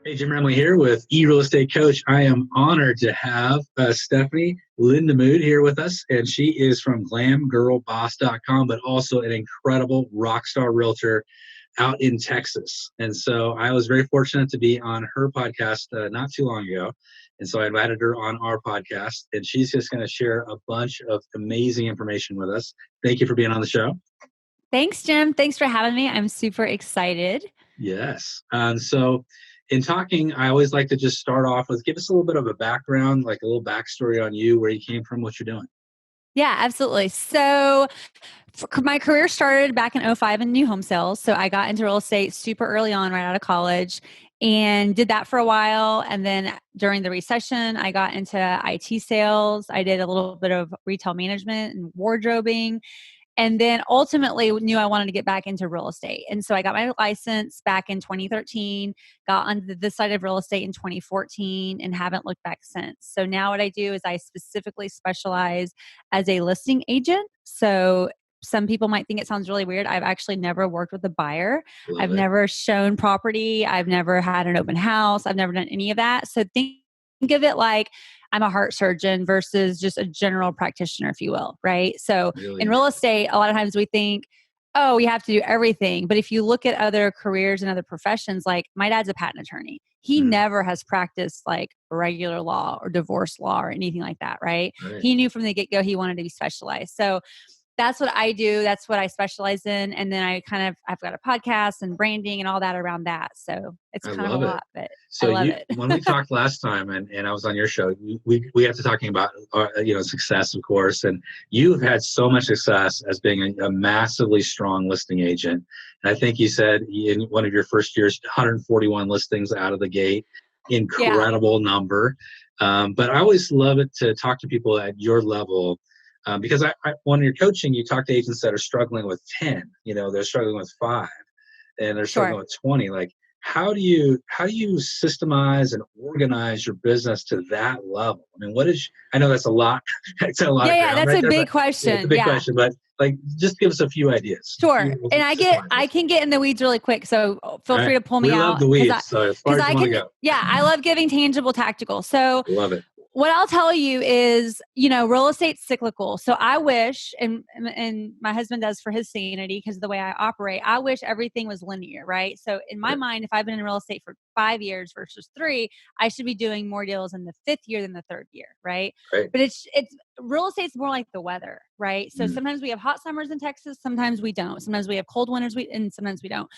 Hey, Jim Remley here with eReal Estate Coach. I am honored to have Stephanie Lindamood here with us, and she is from glamgirlboss.com, but also an incredible rock star realtor out in Texas. And so I was very fortunate to be on her podcast not too long ago. And so I invited her on our podcast, and she's just going to share a bunch of amazing information with us. Thank you for being on the show. Thanks, Jim. Thanks for having me. I'm super excited. Yes. So in talking, I always like to just start off with give us a little bit of a background, like a little backstory on you, where you came from, what you're doing. Yeah, absolutely. So my career started back in '05 in new home sales. So I got into real estate super early on, right out of college, and did that for a while. And then during the recession, I got into IT sales. I did a little bit of retail management and wardrobing. And then ultimately knew I wanted to get back into real estate. And so I got my license back in 2013, got on this side of real estate in 2014, and haven't looked back since. So now what I do is I specifically specialize as a listing agent. So some people might think it sounds really weird. I've actually never worked with a buyer. Love I've it. never shown property. I've never had an open house. I've never done any of that. So think of it like I'm a heart surgeon versus just a general practitioner, if you will, right? So in Really? real estate, a lot of times we think, oh, we have to do everything. But if you look at other careers and other professions, like my dad's a patent attorney. He Mhm. never has practiced like regular law or divorce law or anything like that, right? Right. He knew from the get go he wanted to be specialized. So that's what I do. That's what I specialize in. And then I've got a podcast and branding and all that around that. So it's I kind of a love it. lot, but I So love you, it. when we talked last time, and I was on your show, we got to talking about success, of course, and you've had so much success as being a massively strong listing agent. And I think you said in one of your first years, 141 listings out of the gate, Yeah. incredible number. But I always love it to talk to people at your level. Because when you're coaching, you talk to agents that are struggling with 10, they're struggling with 5, and they're struggling Sure. with 20. Like, how do you systemize and organize your business to that level? I mean, I know that's a lot. It's a lot of Yeah, ground that's right a there, but big yeah, it's a question. big Yeah. question. But like, just give us a few ideas. Sure. And Systemize I this. can get in the weeds really quick. So All feel free right, to pull we me love out the weeds. So as far because as you I want to can, go, yeah, I love giving tangible tactical. So love it. what I'll tell you is, real estate's cyclical. So I wish, and my husband does for his sanity because of the way I operate, I wish everything was linear, right? So in my Right, mind, if I've been in real estate for 5 years versus 3, I should be doing more deals in the 5th year than the 3rd year, right? right. But it's real estate's more like the weather, right? So Mm, sometimes we have hot summers in Texas, sometimes we don't. Sometimes we have cold winters, and sometimes we don't.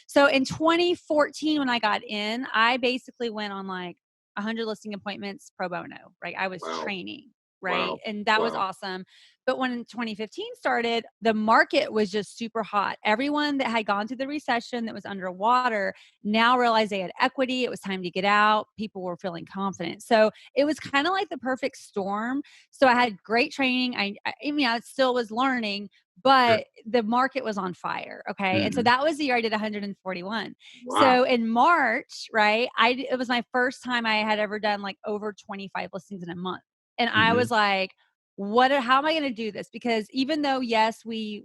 So in 2014, when I got in, I basically went on like 100 listing appointments pro bono, right? I was wow, training, right? wow, And that was wow. awesome. But when 2015 started, the market was just super hot. Everyone that had gone through the recession that was underwater now realized they had equity. It was time to get out. People were feeling confident. So it was kind of like the perfect storm. So I had great training. I still was learning, Sure. but the market was on fire. Okay. And so Hmm. that was the year I did 141. So Wow. in March, right, it was my first time I had ever done like over 25 listings in a month. And I Hmm. was like, how am I going to do this? Because even though, yes, we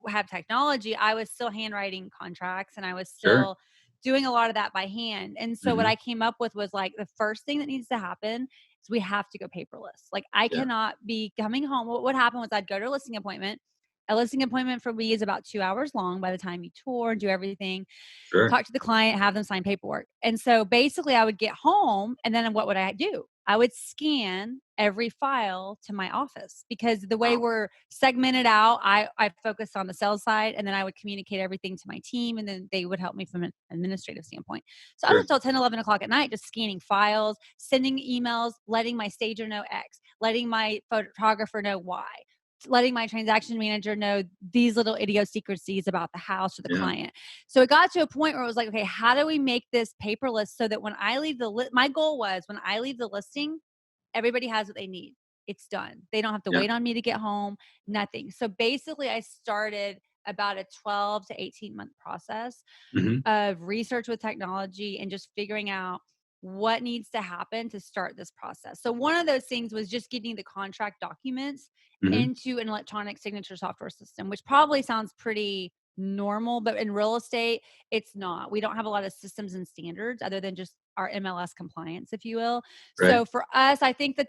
have technology, I was still handwriting contracts and I was Sure. still doing a lot of that by hand. And so what Hmm. I came up with was like, the first thing that needs to happen is we have to go paperless. Like I Yeah. cannot be coming home. What would happen was I'd go to a listing appointment. A listing appointment for me is about 2 hours long by the time you tour and do everything, Sure. talk to the client, have them sign paperwork. And so basically I would get home and then what would I do? I would scan every file to my office because the way Wow. we're segmented out, I focused on the sales side and then I would communicate everything to my team and then they would help me from an administrative standpoint. So I was Sure. up till 10, 11 o'clock at night, just scanning files, sending emails, letting my stager know X, letting my photographer know Y, letting my transaction manager know these little idiosyncrasies about the house or the Yeah. client. So it got to a point where it was like, okay, how do we make this paperless so that when I leave my goal was when I leave the listing, everybody has what they need. It's done. They don't have to Yeah. wait on me to get home, nothing. So basically I started about a 12 to 18-month process Hmm. of research with technology and just figuring out what needs to happen to start this process. So one of those things was just getting the contract documents Hmm. into an electronic signature software system, which probably sounds pretty normal, but in real estate, it's not. We don't have a lot of systems and standards other than just our MLS compliance, if you will. Right. So for us, I think the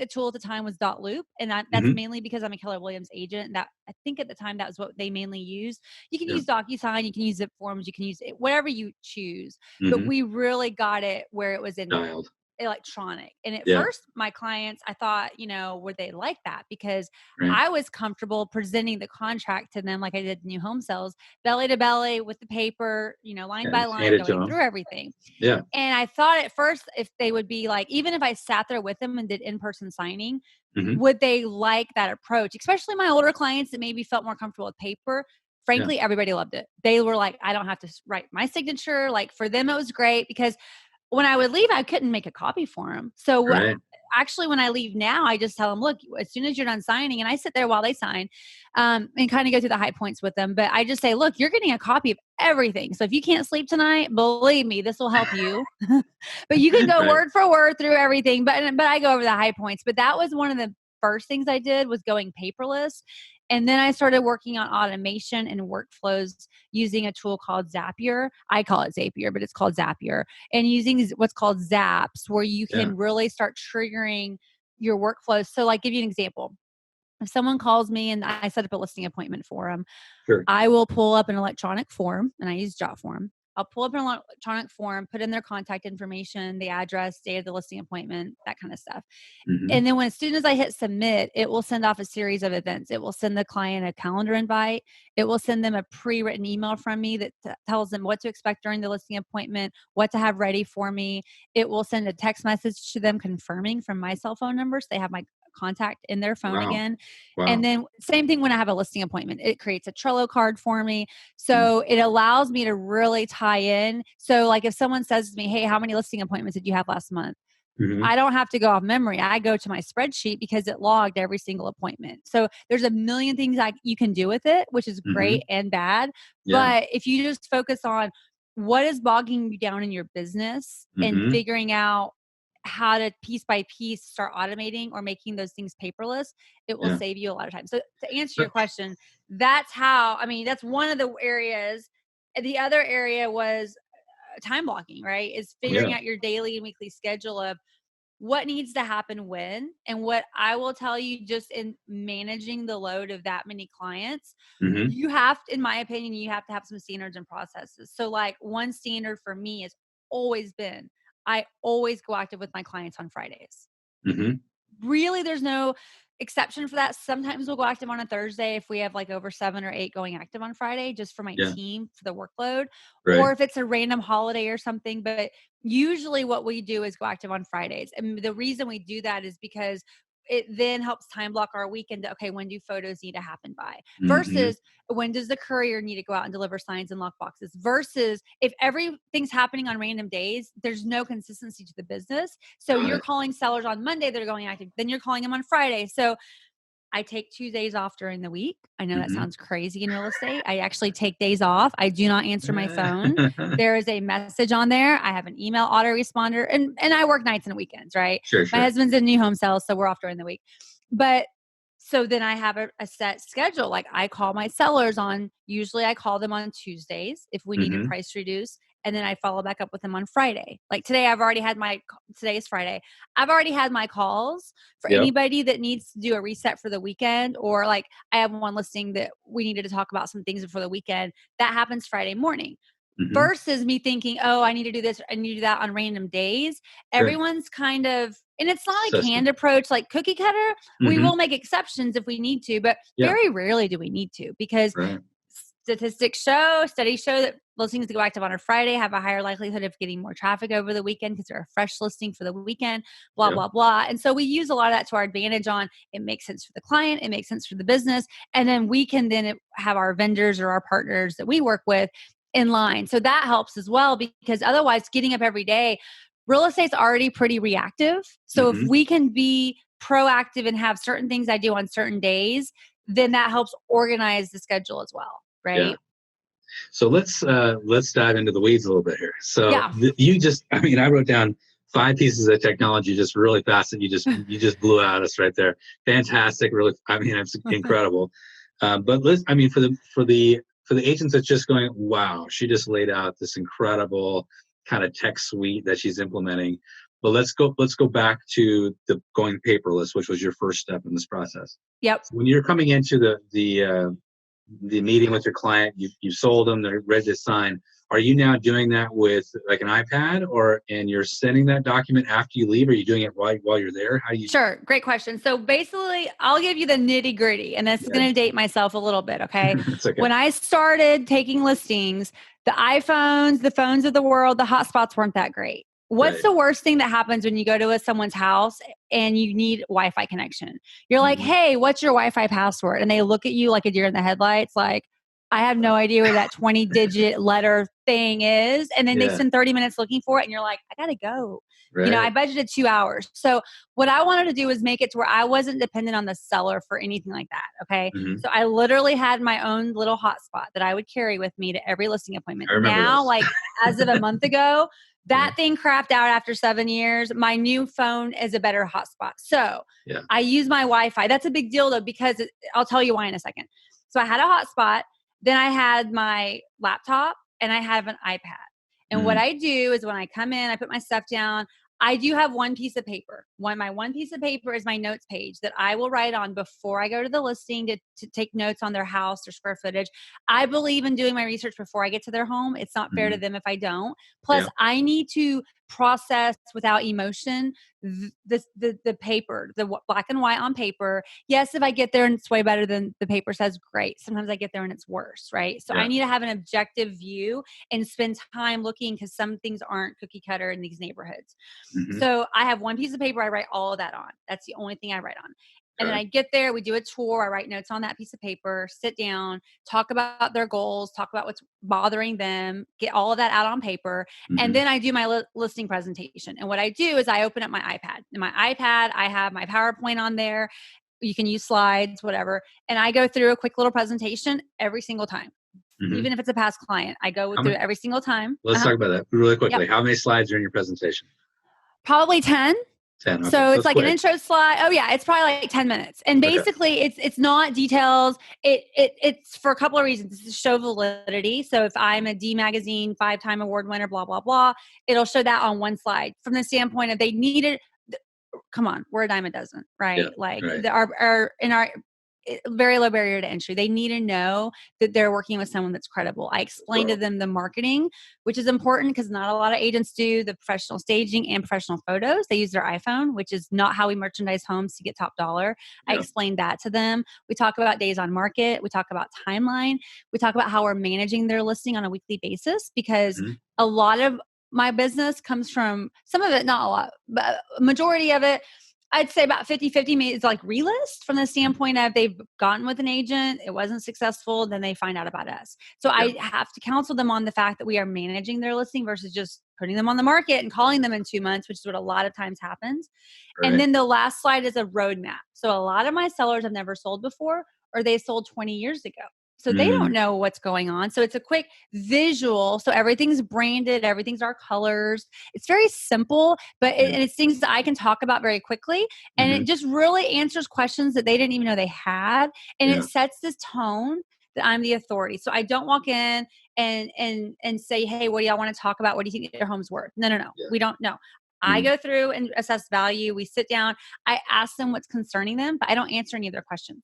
tool at the time was Loop, and that's Hmm. mainly because I'm a Keller Williams agent. That I think at the time that was what they mainly used. You can Yeah. use DocuSign, you can use Zip Forms, you can use it, whatever you choose. But Hmm. we really got it where it was in Dialed. electronic. And at Yeah. first, my clients, I thought, would they like that? Because Right. I was comfortable presenting the contract to them like I did new home sales, belly to belly with the paper, line And by hand line, it to going them. through everything. Yeah. And I thought at first if they would be like, even if I sat there with them and did in-person signing, Hmm. would they like that approach? Especially my older clients that maybe felt more comfortable with paper. Yeah. Frankly, everybody loved it. They were like, I don't have to write my signature. Like for them, it was great because when I would leave, I couldn't make a copy for them. So Right. actually, when I leave now, I just tell them, look, as soon as you're done signing, and I sit there while they sign, and kind of go through the high points with them. But I just say, look, you're getting a copy of everything. So if you can't sleep tonight, believe me, this will help you. But you can go Right. word for word through everything. But I go over the high points. But that was one of the first things I did was going paperless. And then I started working on automation and workflows using a tool called Zapier. I call it Zapier, but it's called Zapier. And using what's called Zaps, where you Yeah. can really start triggering your workflows. So, like, give you an example. If someone calls me and I set up a listing appointment for them, Sure. I will pull up an electronic form, and I use Jotform. I'll pull up an electronic form, put in their contact information, the address, date of the listing appointment, that kind of stuff. Hmm. And then as soon as I hit submit, it will send off a series of events. It will send the client a calendar invite. It will send them a pre-written email from me that tells them what to expect during the listing appointment, what to have ready for me. It will send a text message to them confirming from my cell phone number, so they have my contact in their phone Wow. again. And Wow. then same thing when I have a listing appointment. It creates a Trello card for me. Mm-hmm. So it allows me to really tie in. So like if someone says to me, hey, how many listing appointments did you have last month? Mm-hmm. I don't have to go off memory. I go to my spreadsheet because it logged every single appointment. So there's a million things you can do with it, which is Mm-hmm. great and bad. Yeah. But if you just focus on what is bogging you down in your business and Mm-hmm. figuring out how to piece by piece start automating or making those things paperless, it will Yeah. save you a lot of time. So to answer So, your question, that's how, that's one of the areas. The other area was time blocking, right? Is figuring yeah. out your daily and weekly schedule of what needs to happen when. And what I will tell you, just in managing the load of that many clients, Mm-hmm. you have to, in my opinion, you have to have some standards and processes. So like one standard for me has always been, I always go active with my clients on Fridays. Mm-hmm. Really, there's no exception for that. Sometimes we'll go active on a Thursday if we have like over 7 or 8 going active on Friday, just for my Yeah. team for the workload, Right. or if it's a random holiday or something. But usually what we do is go active on Fridays. And the reason we do that is because it then helps time block our weekend. Okay, when do photos need to happen by? Mm-hmm. Versus when does the courier need to go out and deliver signs and lock boxes? Versus if everything's happening on random days, there's no consistency to the business. So Got you're it. calling sellers on Monday that are going active, then you're calling them on Friday. So I take Tuesdays off during the week. I know that Mm-hmm. sounds crazy in real estate. I actually take days off. I do not answer my phone. There is a message on there. I have an email autoresponder, and I work nights and weekends, right? Sure. My Sure. husband's in new home sales, so we're off during the week. But so then I have a set schedule. Like I call my sellers usually I call them on Tuesdays if we need a Mm-hmm. price reduce. And then I follow back up with them on Friday. Like today, today is Friday. I've already had my calls for Yep. anybody that needs to do a reset for the weekend, or like I have one listing that we needed to talk about some things for the weekend. That happens Friday morning. Mm-hmm. Versus me thinking, oh, I need to do this, I need to do that on random days. Sure. Everyone's kind of, and it's not a System. canned approach like cookie cutter. We Mm-hmm. will make exceptions if we need to, but Yeah. very rarely do we need to, because Right. studies show that listings that go active on a Friday have a higher likelihood of getting more traffic over the weekend because they're a fresh listing for the weekend, blah, Yep. blah, blah. And so we use a lot of that to our advantage on it makes sense for the client, it makes sense for the business. And then we can then have our vendors or our partners that we work with in line. So that helps as well, because otherwise getting up every day, real estate's already pretty reactive. So if Mm-hmm. we can be proactive and have certain things I do on certain days, then that helps organize the schedule as well. Yeah. Right. So let's dive into the weeds a little bit here. So Yeah. I wrote down 5 pieces of technology just really fast that you just blew out us right there. Fantastic, really. It's incredible. But for the agents that's just going, wow, she just laid out this incredible kind of tech suite that she's implementing. But let's go back to the going paperless, which was your first step in this process. Yep. So when you're coming into the meeting with your client, you sold them, they're ready to sign. Are you now doing that with like an iPad, and you're sending that document after you leave? Or are you doing it while you're there? How do you? Sure. Great question. So basically, I'll give you the nitty gritty, and this is going to date myself a little bit. Okay. It's okay. When I started taking listings, the iPhones, the phones of the world, the hotspots weren't that great. What's the worst thing that happens when you go to someone's house and you need Wi-Fi connection? You're like, hey, what's your Wi-Fi password? And they look at you like a deer in the headlights, like, I have no idea where that 20-digit letter thing is. And then they spend 30 minutes looking for it. And you're like, I got to go. Right. I budgeted 2 hours. So what I wanted to do was make it to where I wasn't dependent on the seller for anything like that. Okay. So I literally had my own little hotspot that I would carry with me to every listing appointment. Now, like as of a month ago, that thing crapped out after 7 years. My new phone is a better hotspot. So I use my Wi-Fi. That's a big deal though, because I'll tell you why in a second. So I had a hotspot. Then I had my laptop and I have an iPad. And what I do is when I come in, I put my stuff down. I do have one piece of paper. My one piece of paper is my notes page that I will write on before I go to the listing to take notes on their house, their square footage. I believe in doing my research before I get to their home. It's not fair to them if I don't. Plus, I need to process without emotion the paper, the black and white on paper. Yes, if I get there and it's way better than the paper says, great. Sometimes I get there and it's worse, right? So I need to have an objective view and spend time looking, because some things aren't cookie cutter in these neighborhoods. So I have one piece of paper I write all of that on. That's the only thing I write on. And then I get there, we do a tour, I write notes on that piece of paper, sit down, talk about their goals, talk about what's bothering them, get all of that out on paper. And then I do my listing presentation. And what I do is I open up my iPad. In my iPad, I have my PowerPoint on there. You can use slides, whatever. And I go through a quick little presentation every single time. Even if it's a past client, I go through it every single time. Let's talk about that really quickly. How many slides are in your presentation? Probably 10. 10. Okay. So it's like quick. An intro slide. Oh yeah, it's probably like 10 minutes. And basically it's not details. It's for a couple of reasons. It's to show validity. So if I'm a D Magazine 5-time award winner, blah, blah, blah, it'll show that on one slide from the standpoint of they needed. Come on, we're a dime a dozen, right? In our very low barrier to entry. They need to know that they're working with someone that's credible. I explained to them the marketing, which is important because not a lot of agents do the professional staging and professional photos. They use their iPhone, which is not how we merchandise homes to get top dollar. I explained that to them. We talk about days on market. We talk about timeline. We talk about how we're managing their listing on a weekly basis, because a lot of my business comes from, some of it, not a lot, but a majority of it, I'd say about 50-50 is like relist, from the standpoint of they've gotten with an agent, it wasn't successful, then they find out about us. So I have to counsel them on the fact that we are managing their listing versus just putting them on the market and calling them in 2 months, which is what a lot of times happens. And then the last slide is a roadmap. So a lot of my sellers have never sold before, or they sold 20 years ago. So they don't know what's going on. So it's a quick visual. So everything's branded. Everything's our colors. It's very simple, but it's things that I can talk about very quickly. And it just really answers questions that they didn't even know they had. And it sets this tone that I'm the authority. So I don't walk in and say, hey, what do y'all want to talk about? What do you think your home's worth? No. We don't know. I go through and assess value. We sit down. I ask them what's concerning them, but I don't answer any of their questions.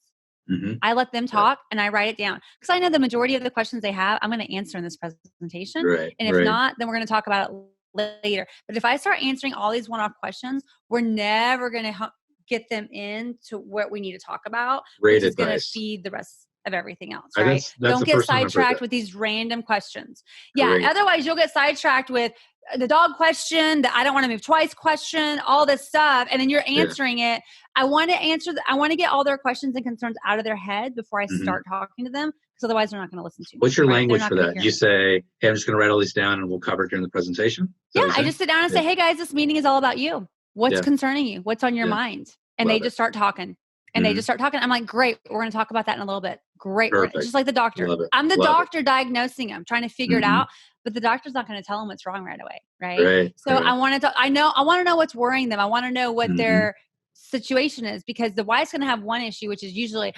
I let them talk and I write it down, because I know the majority of the questions they have, I'm going to answer in this presentation. And if not, then we're going to talk about it later. But if I start answering all these one-off questions, we're never going to get them into what we need to talk about, which is going to feed the rest of everything else, right? That's don't get sidetracked with these random questions. Otherwise you'll get sidetracked with the dog question, the I don't want to move twice question, all this stuff. And then you're answering it. I want to get all their questions and concerns out of their head before I start talking to them, because otherwise they're not going to listen to me. What's your language for that? You say, hey, I'm just going to write all these down and we'll cover it during the presentation? I just sit down and say, hey guys, this meeting is all about you. What's concerning you? What's on your mind? And they just start talking. And they just start talking. I'm like, great, we're going to talk about that in a little bit. Great. Just like the doctor. I'm the doctor diagnosing them, trying to figure it out. But the doctor's not going to tell them what's wrong right away. Right. So I want to know what's worrying them. I want to know what their situation is, because the wife's going to have one issue, which is usually,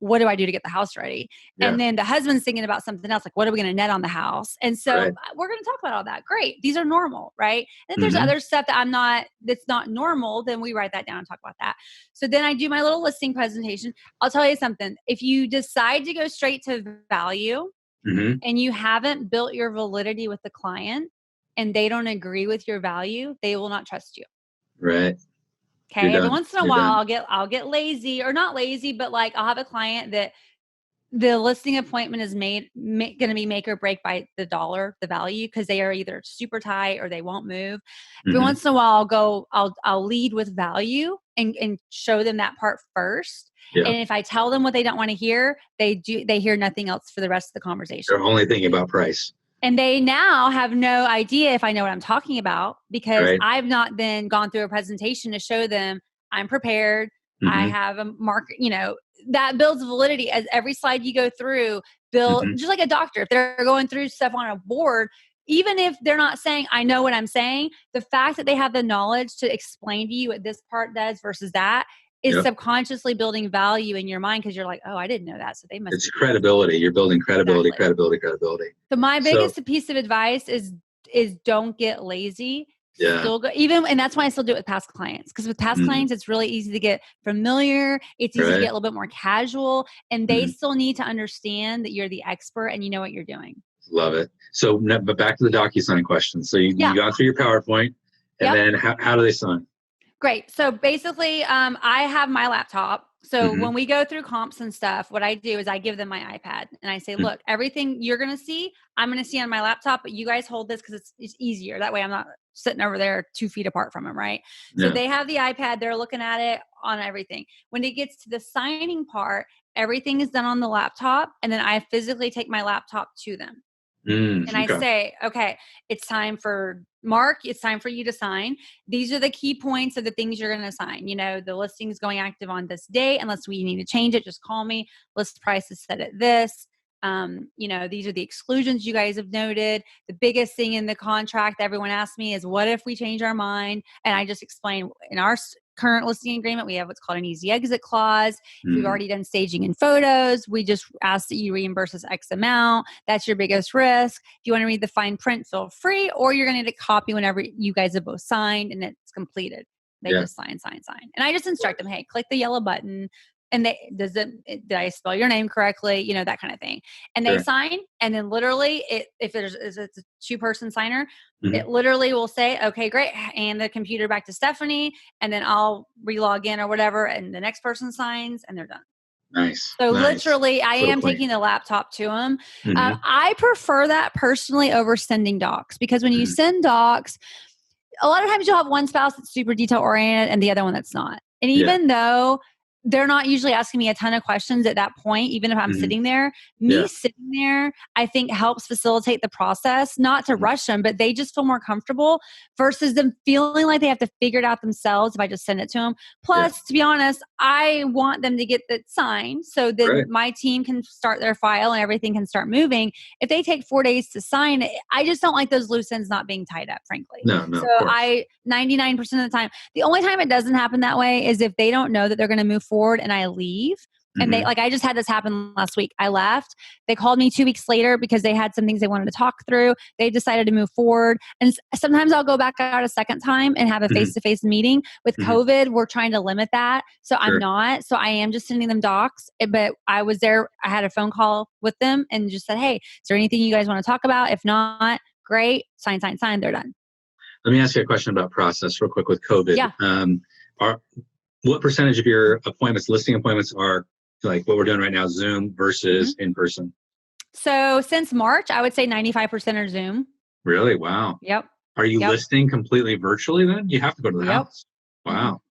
what do I do to get the house ready? Yeah. And then the husband's thinking about something else, like, what are we going to net on the house? And so Right. we're going to talk about all that. Great. These are normal, right? And if there's Mm-hmm. other stuff that's not normal, then we write that down and talk about that. So then I do my little listing presentation. I'll tell you something. If you decide to go straight to value Mm-hmm. and you haven't built your validity with the client and they don't agree with your value, they will not trust you. Right. Okay. Every once in a while, done. I'll get lazy, or not lazy, but like I'll have a client that the listing appointment is going to be make or break by the dollar, the value, because they are either super tight or they won't move. Every Mm-hmm. once in a while, I'll lead with value and show them that part first. Yeah. And if I tell them what they don't want to hear, they hear nothing else for the rest of the conversation. They're only thinking about price. And they now have no idea if I know what I'm talking about, because Right. I've not then gone through a presentation to show them I'm prepared. Mm-hmm. I have a market, that builds validity. As every slide you go through, Mm-hmm. just like a doctor, if they're going through stuff on a board, even if they're not saying, I know what I'm saying, the fact that they have the knowledge to explain to you what this part does versus that is subconsciously building value in your mind, because you're like, oh, I didn't know that. So they must. It's credibility. You're building credibility, Exactly. credibility. So my biggest piece of advice is don't get lazy. Yeah. Still go, and that's why I still do it with past clients. Because with past clients, it's really easy to get familiar. It's easy to get a little bit more casual, and they still need to understand that you're the expert and you know what you're doing. Love it. So, but back to the DocuSign question. So you got through your PowerPoint, and then how do they sign? Great. So basically, I have my laptop. So when we go through comps and stuff, what I do is I give them my iPad and I say, look, everything you're going to see, I'm going to see on my laptop, but you guys hold this because it's easier. That way I'm not sitting over there 2 feet apart from them, right? So they have the iPad. They're looking at it on everything. When it gets to the signing part, everything is done on the laptop. And then I physically take my laptop to them. And I say, okay, it's time for Mark. It's time for you to sign. These are the key points of the things you're going to sign. The listing is going active on this date. Unless we need to change it, just call me. List price is set at this. These are the exclusions you guys have noted. The biggest thing in the contract everyone asks me is, what if we change our mind? And I just explain, in our current listing agreement, we have what's called an easy exit clause. If we've already done staging and photos, we just ask that you reimburse us X amount. That's your biggest risk. If you want to read the fine print, feel free, or you're going to get a copy whenever you guys have both signed and it's completed. They just sign. And I just instruct them, hey, click the yellow button. And did I spell your name correctly? That kind of thing. And they sign. And then literally if it's a 2-person signer, it literally will say, okay, great. And the computer back to Stephanie. And then I'll relog in or whatever. And the next person signs and they're done. Nice. So literally I am taking the laptop to them. I prefer that personally over sending docs, because when you send docs, a lot of times you'll have one spouse that's super detail oriented and the other one that's not. And even though they're not usually asking me a ton of questions at that point, even if I'm sitting there, sitting there, I think helps facilitate the process, not to rush them, but they just feel more comfortable versus them feeling like they have to figure it out themselves if I just send it to them. Plus, to be honest, I want them to get that signed so then my team can start their file and everything can start moving. If they take 4 days to sign it, I just don't like those loose ends not being tied up, frankly. No, so 99% of the time, the only time it doesn't happen that way is if they don't know that they're going to move forward and I leave. And they, I just had this happen last week. I left. They called me 2 weeks later because they had some things they wanted to talk through. They decided to move forward. And sometimes I'll go back out a second time and have a face-to-face meeting. With COVID, we're trying to limit that. So I'm not. So I am just sending them docs. But I was there. I had a phone call with them and just said, hey, is there anything you guys want to talk about? If not, great. Sign. They're done. Let me ask you a question about process real quick with COVID. Yeah. What percentage of your appointments, listing appointments, are like what we're doing right now, Zoom versus in person? So since March, I would say 95% are Zoom. Really? Wow. Yep. Are you listing completely virtually then? You have to go to the house. Wow.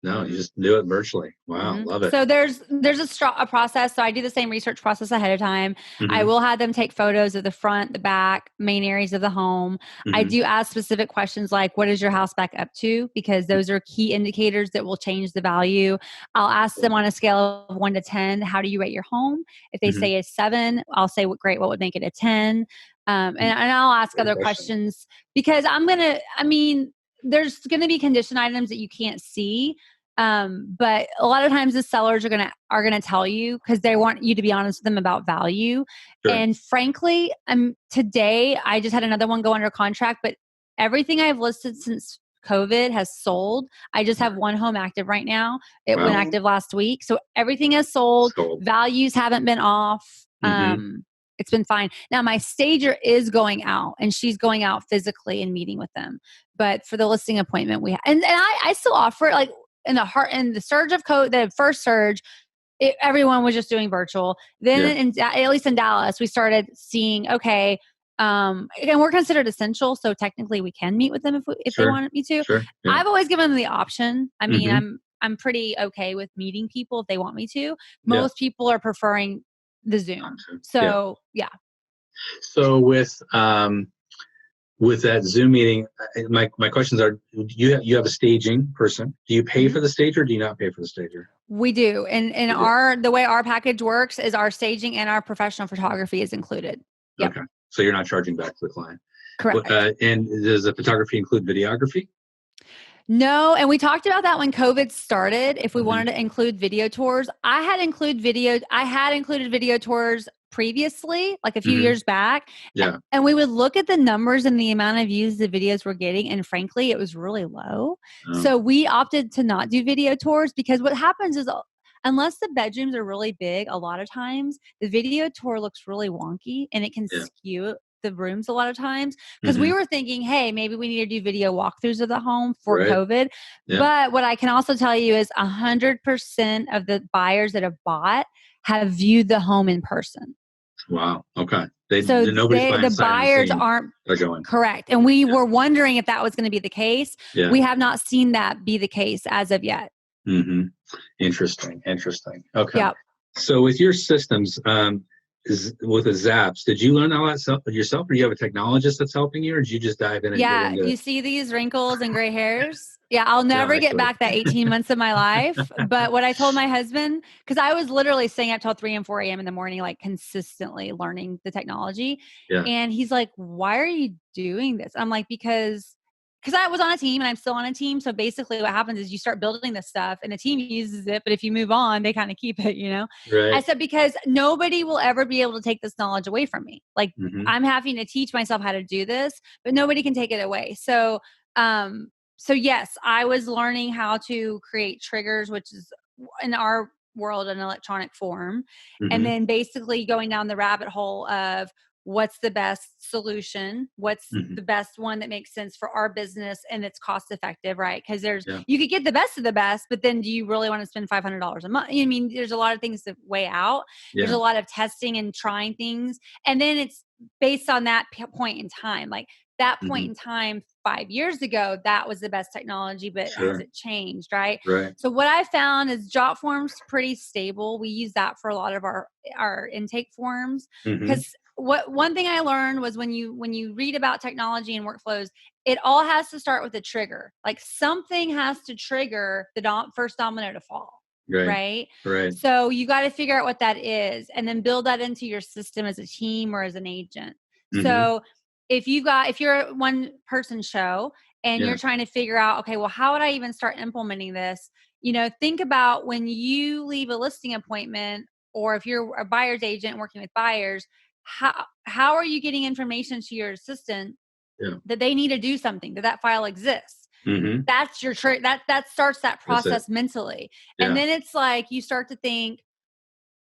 No, you just do it virtually. Wow. Love it. So there's a process. So I do the same research process ahead of time. I will have them take photos of the front, the back, main areas of the home. I do ask specific questions like, what is your house back up to? Because those are key indicators that will change the value. I'll ask them on a scale of 1 to 10, how do you rate your home? If they say a 7, I'll say, great, what would make it a 10? And I'll ask other questions because there's going to be condition items that you can't see. But a lot of times the sellers are gonna tell you because they want you to be honest with them about value. Sure. And frankly, today I just had another one go under contract, but everything I've listed since COVID has sold. I just have one home active right now. It went Wow. active last week. So everything has sold. Values haven't been off. It's been fine. Now my stager is going out and she's going out physically and meeting with them. But for the listing appointment and I still offer it, like in the surge of COVID, the first surge, everyone was just doing virtual. Then at least in Dallas, we started seeing, okay, again, we're considered essential. So technically we can meet with them if they wanted me to. Sure. Yeah. I've always given them the option. I mean, I'm pretty okay with meeting people if they want me to. Most people are preferring the Zoom. So yeah. So with that Zoom meeting, my questions are: you have a staging person? Do you pay for the stager? Or do you not pay for the stager? We do, and the way our package works is our staging and our professional photography is included. Yep. Okay, so you're not charging back to the client. Correct. And does the photography include videography? No, and we talked about that when COVID started. If we wanted to include video tours, I had included video tours previously, like a few years back. Yeah. And we would look at the numbers and the amount of views the videos were getting. And frankly, it was really low. So we opted to not do video tours because what happens is unless the bedrooms are really big, a lot of times the video tour looks really wonky and it can skew the rooms a lot of times because we were thinking, hey, maybe we need to do video walkthroughs of the home for COVID. But what I can also tell you is 100% of the buyers that have bought have viewed the home in person. Wow. Okay. The buyers aren't going. Correct. And we were wondering if that was going to be the case. Yeah. We have not seen that be the case as of yet. Interesting. Okay. Yep. So with your systems, with the Zaps, did you learn all that stuff yourself, or do you have a technologist that's helping you, or did you just dive in and get into you see these wrinkles and gray hairs? Yeah, I'll never get back that 18 months of my life. But what I told my husband, because I was literally staying up till 3 and 4 a.m. in the morning, like consistently learning the technology. Yeah. And he's like, why are you doing this? I'm like, because I was on a team and I'm still on a team. So basically what happens is you start building this stuff and the team uses it. But if you move on, they kind of keep it, Right. I said, because nobody will ever be able to take this knowledge away from me. Like I'm having to teach myself how to do this, but nobody can take it away. So yes, I was learning how to create triggers, which is in our world, an electronic form. And then basically going down the rabbit hole of what's the best solution, what's the best one that makes sense for our business and it's cost effective, right? Because you could get the best of the best, but then do you really want to spend $500 a month? I mean, there's a lot of things to weigh out. There's a lot of testing and trying things. And then it's based on that point in time. Like that point in time 5 years ago, that was the best technology, but has it changed, right? Right. So what I found is Jot Form's pretty stable. We use that for a lot of our intake forms because one thing I learned was when you read about technology and workflows, it all has to start with a trigger. Like something has to trigger the first domino to fall. Right. So you got to figure out what that is and then build that into your system as a team or as an agent. So if you're a one person show and you're trying to figure out, okay, well, how would I even start implementing this? Think about when you leave a listing appointment or if you're a buyer's agent working with buyers, how are you getting information to your assistant that they need to do something, that file exists? That's your trick. That starts that process mentally. And then it's like you start to think,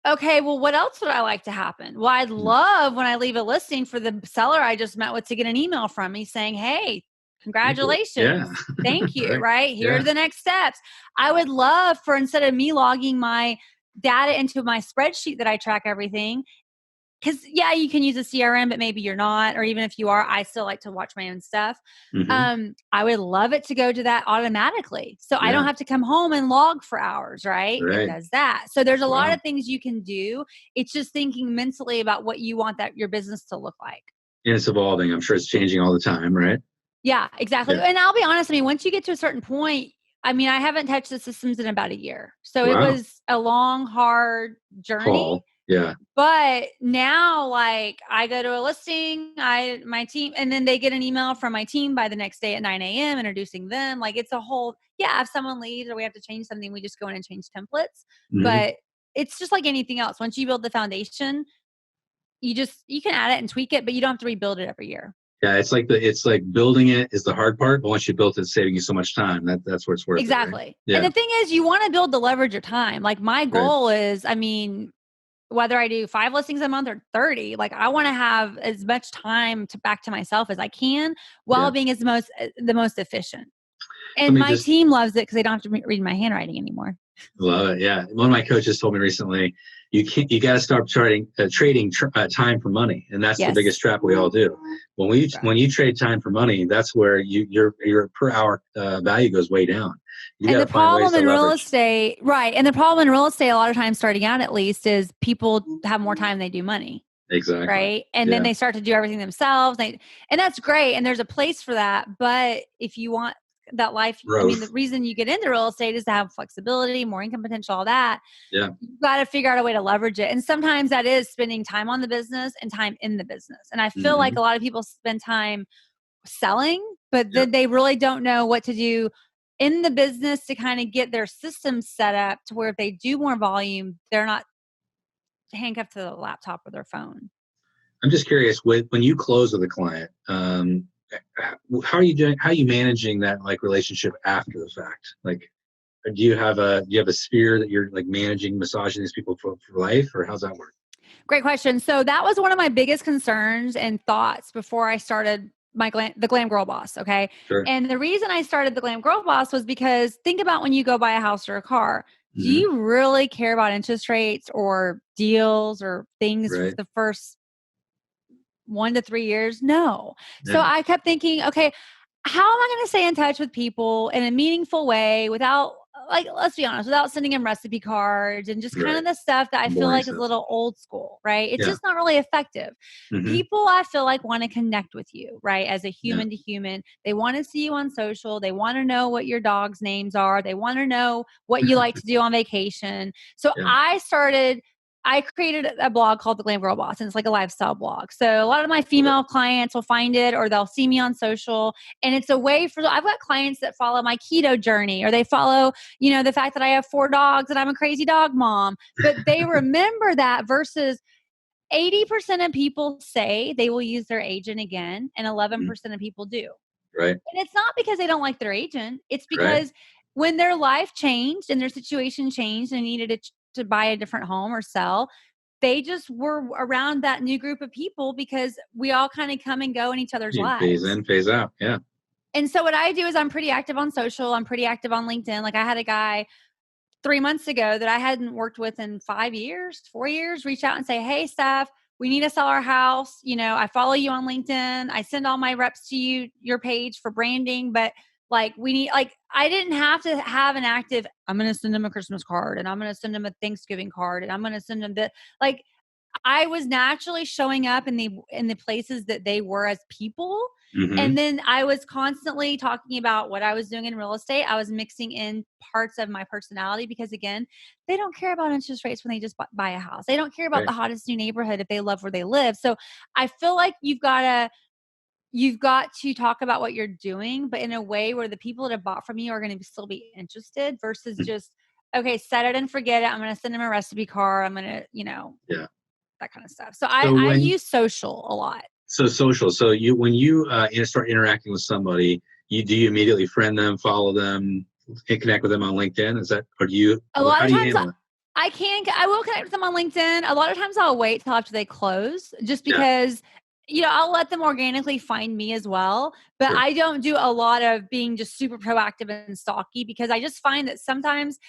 okay, well, what else would I like to happen? Well, I'd love when I leave a listing for the seller I just met with to get an email from me saying, hey, congratulations. Thank you. Right. Here are the next steps. I would love for, instead of me logging my data into my spreadsheet that I track everything, because you can use a CRM, but maybe you're not, or even if you are, I still like to watch my own stuff. I would love it to go to that automatically. So I don't have to come home and log for hours, right? It does that. So there's a lot of things you can do. It's just thinking mentally about what you want your business to look like. And it's evolving. I'm sure it's changing all the time, right? Yeah, exactly. And I'll be honest, once you get to a certain point, I haven't touched the systems in about a year. So it was a long, hard journey. Yeah. But now, like, I go to a listing, my team, and then they get an email from my team by the next day at 9 a.m. introducing them. Like, it's a whole, yeah, if someone leaves or we have to change something, we just go in and change templates. Hmm. But it's just like anything else. Once you build the foundation, you can add it and tweak it, but you don't have to rebuild it every year. Yeah, it's like building it is the hard part, but once you built it, it's saving you so much time. That's where it's worth it, right? Exactly. And Yeah. the thing is, you want to build the leverage your time. Like, my Right. goal is, I mean, whether I do 5 listings a month or 30, like, I want to have as much time to back to myself as I can while Yeah. being the most efficient. Let And me my just team loves it because they don't have to read my handwriting anymore. love it. Yeah. One of my coaches told me recently, you got to start trading time for money. And that's the Yes. biggest trap we all do. When you trade time for money, that's where your per hour value goes way down. You And got the to find ways problem to in real leverage. estate, right? And the problem in real estate, a lot of times starting out at least, is people have more time than they do money. Exactly. Right. And then Yeah. they start to do everything themselves. And that's great. And there's a place for that. But if you want that life, I mean, the Growth. reason you get into real estate is to have flexibility, more income potential, all that. Yeah. You've got to figure out a way to leverage it. And sometimes that is spending time on the business and time in the business. And I feel like Hmm. a lot of people spend time selling, but Yeah. then they really don't know what to do in the business to kind of get their systems set up to where if they do more volume, they're not handcuffed to the laptop or their phone. I'm just curious, when you close with a client, how are you doing? How are you managing that like relationship after the fact? Like, do you have a sphere that you're like managing, massaging these people for life, or how's that work? Great question. So that was one of my biggest concerns and thoughts before I started the Glam Girl Boss. Okay. Sure. And the reason I started the Glam Girl Boss was because think about when you go buy a house or a car. Do Hmm. you really care about interest rates or deals or things for Right. the first 1 to 3 years? No. So Yeah. I kept thinking, okay, how am I going to stay in touch with people in a meaningful way without, like, let's be honest, without sending them recipe cards and just kind Right. of the stuff that I feel Boring like is a stuff. little old school, right? It's Yeah. just not really effective. Hmm. People, I feel like, want to connect with you, right? As a Yeah. human to human. They want to see you on social. They want to know what your dog's names are. They want to know what you like to do on vacation. So Yeah. I created a blog called The Glam Girl Boss, and it's like a lifestyle blog. So a lot of my Love it. female clients will find it or they'll see me on social. And it's a way for, I've got clients that follow my keto journey or they follow, the fact that I have 4 dogs and I'm a crazy dog mom. But they remember that versus 80% of people say they will use their agent again and Mhm. 11% of people do. Right. And it's not because they don't like their agent. It's Right. because when their life changed and their situation changed and needed to buy a different home or sell, they just were around that new group of people because we all kind of come and go in each other's You phase lives. in, phase out. Yeah. And so what I do is I'm pretty active on social. I'm pretty active on LinkedIn. Like, I had a guy 3 months ago that I hadn't worked with in 5 years, 4 years, reach out and say, "Hey, Steph, we need to sell our house. I follow you on LinkedIn. I send all my reps to your page for branding, but like, we need, like, I didn't have to have an active, I'm going to send them a Christmas card and I'm going to send them a Thanksgiving card and I'm going to send them the, like, I was naturally showing up in the places that they were as people. Hmm. And then I was constantly talking about what I was doing in real estate. I was mixing in parts of my personality because, again, they don't care about interest rates when they just buy a house. They don't care about Right. the hottest new neighborhood if they love where they live. So I feel like you've got to talk about what you're doing, but in a way where the people that have bought from you are going to still be interested versus just, okay, set it and forget it. I'm going to send them a recipe card. I'm going to, Yeah. that kind of stuff. So So I when use social a lot. so social. So when you start interacting with somebody, you immediately friend them, follow them, and connect with them on LinkedIn? Is that, or do you? A lot How of do you times handle it? I will connect with them on LinkedIn. A lot of times I'll wait till after they close just Yeah. because, I'll let them organically find me as well. But Sure. I don't do a lot of being just super proactive and stalky because I just find that sometimes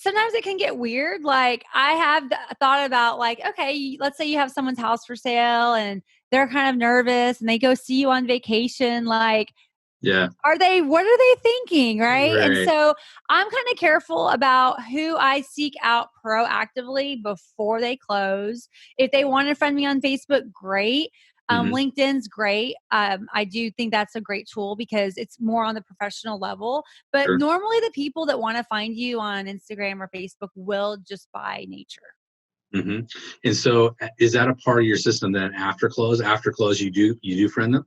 it can get weird. Like, I have thought about, like, okay, let's say you have someone's house for sale and they're kind of nervous and they go see you on vacation. Like, Yeah. what are they thinking? Right. And Right. so I'm kind of careful about who I seek out proactively before they close. If they want to friend me on Facebook, great. Hmm. LinkedIn's great. I do think that's a great tool because it's more on the professional level. But Sure. normally the people that want to find you on Instagram or Facebook will just by nature. hmm And so is that a part of your system then after close? After close, you do friend them?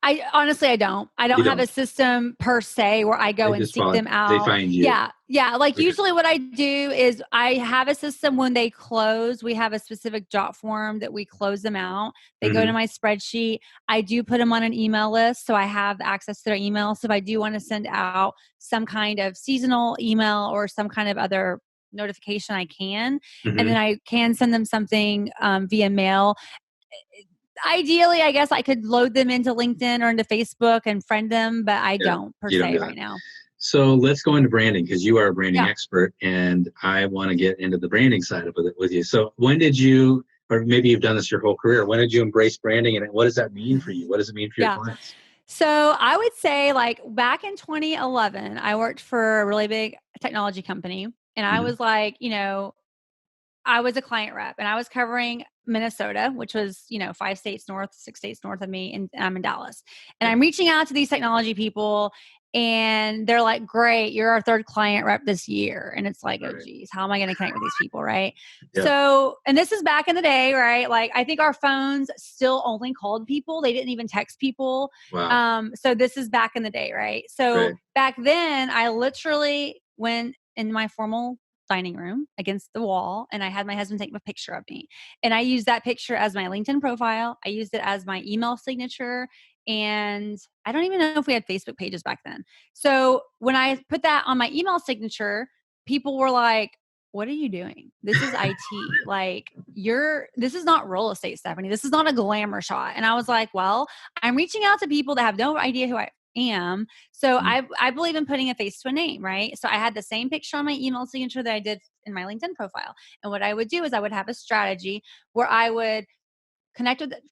I honestly, I don't. I You don't have a don't. system per se where I They go and just seek follow, them they out. find you. Yeah. Yeah. Like Okay. usually what I do is I have a system when they close, we have a specific jot form that we close them out. They go to hmm my spreadsheet. I do put them on an email list. So I have access to their email. So if I do want to send out some kind of seasonal email or some kind of other notification, I can. And then hmm I can send them something via mail. Ideally, I guess I could load them into LinkedIn or into Facebook and friend them, but I Yeah. don't per You don't se do right that. now. So let's go into branding because you are a branding Yeah. expert and I want to get into the branding side of it with you. So when did you, or maybe you've done this your whole career, when did you embrace branding and what does that mean for you? What does it mean for your Yeah. clients? So I would say like back in 2011, I worked for a really big technology company and I hmm was like, I was a client rep and I was covering Minnesota, which was, 5 states north, 6 states north of me, and I'm in Dallas. And Yeah. I'm reaching out to these technology people and they're like, great, you're our third client rep this year. And it's like, oh, Right. geez, how am I going to connect with these people? Right. Yeah. So, and this is back in the day, right? Like, I think our phones still only called people, they didn't even text people. Wow. So, this is back in the day, right? So, Right. back then, I literally went in my formal dining room against the wall and I had my husband take a picture of me. And I used that picture as my LinkedIn profile. I used it as my email signature. And I don't even know if we had Facebook pages back then. So when I put that on my email signature, people were like, what are you doing? This is IT. Like, this is not real estate, Stephanie. This is not a glamour shot. And I was like, well, I'm reaching out to people that have no idea who I am. So Mm, I believe in putting a face to a name, right? So I had the same picture on my email signature that I did in my LinkedIn profile. And what I would do is I would have a strategy where I would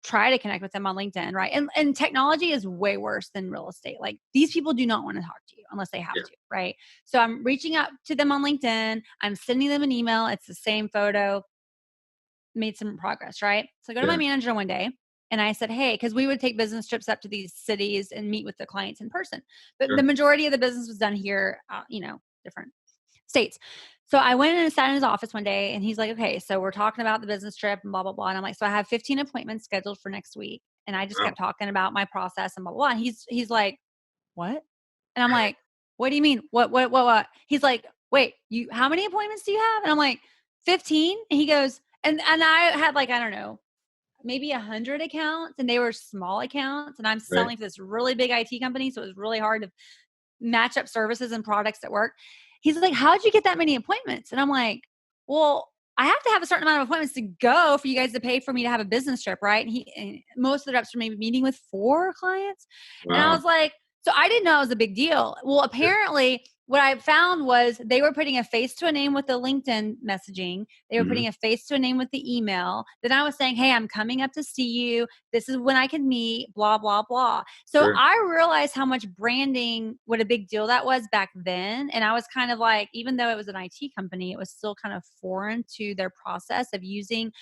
try to connect with them on LinkedIn, right? And technology is way worse than real estate. Like these people do not want to talk to you unless they have yeah. to, right? So I'm reaching out to them on LinkedIn. I'm sending them an email. It's the same photo, made some progress, right? So I go to my Yeah. manager one day and I said, hey, because we would take business trips up to these cities and meet with the clients in person. But the Sure. majority of the business was done here, different states. So I went and sat in his office one day and he's like, okay, so we're talking about the business trip and blah, blah, blah. And I'm like, so I have 15 appointments scheduled for next week. And I just Wow. kept talking about my process and blah, blah, blah. And he's like, what? And I'm like, what do you mean? What? He's like, wait, how many appointments do you have? And I'm like, 15. And he goes, and I had like, I don't know, maybe 100 accounts and they were small accounts. And I'm Right. selling for this really big IT company. So it was really hard to match up services and products that work. He's like, how'd you get that many appointments? And I'm like, well, I have to have a certain amount of appointments to go for you guys to pay for me to have a business trip, right? And most of the reps were maybe meeting with 4 clients. And I Wow. was like, so I didn't know it was a big deal. Well, Yeah. apparently what I found was they were putting a face to a name with the LinkedIn messaging. They were hmm putting a face to a name with the email. Then I was saying, hey, I'm coming up to see you. This is when I can meet, blah, blah, blah. So Sure. I realized how much branding, what a big deal that was back then. And I was kind of like, even though it was an IT company, it was still kind of foreign to their process of using.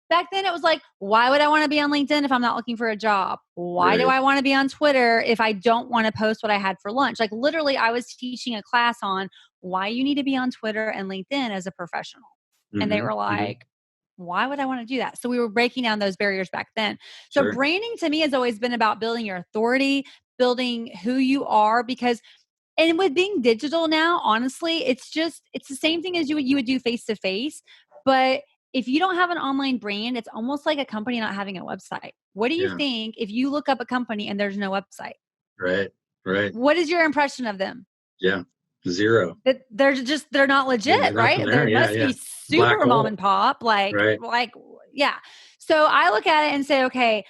Back then, it was like, why would I want to be on LinkedIn if I'm not looking for a job? Why do Right. I want to be on Twitter if I don't want to post what I had for lunch? Like, literally, I was teaching a class on why you need to be on Twitter and LinkedIn as a professional. And they hmm were hmm like, why would I want to do that? So we were breaking down those barriers back then. So Sure. branding to me has always been about building your authority, building who you are, because and with being digital now, honestly, it's the same thing as you would do face to face. But if you don't have an online brand, it's almost like a company not having a website. What do you Yeah. think if you look up a company and there's no website? Right. Right. What is your impression of them? Yeah. Zero. That they're not legit, There's nothing right? They there. Yeah. must Yeah. be Black super mom hole. and pop, Right. yeah. So I look at it and say, okay,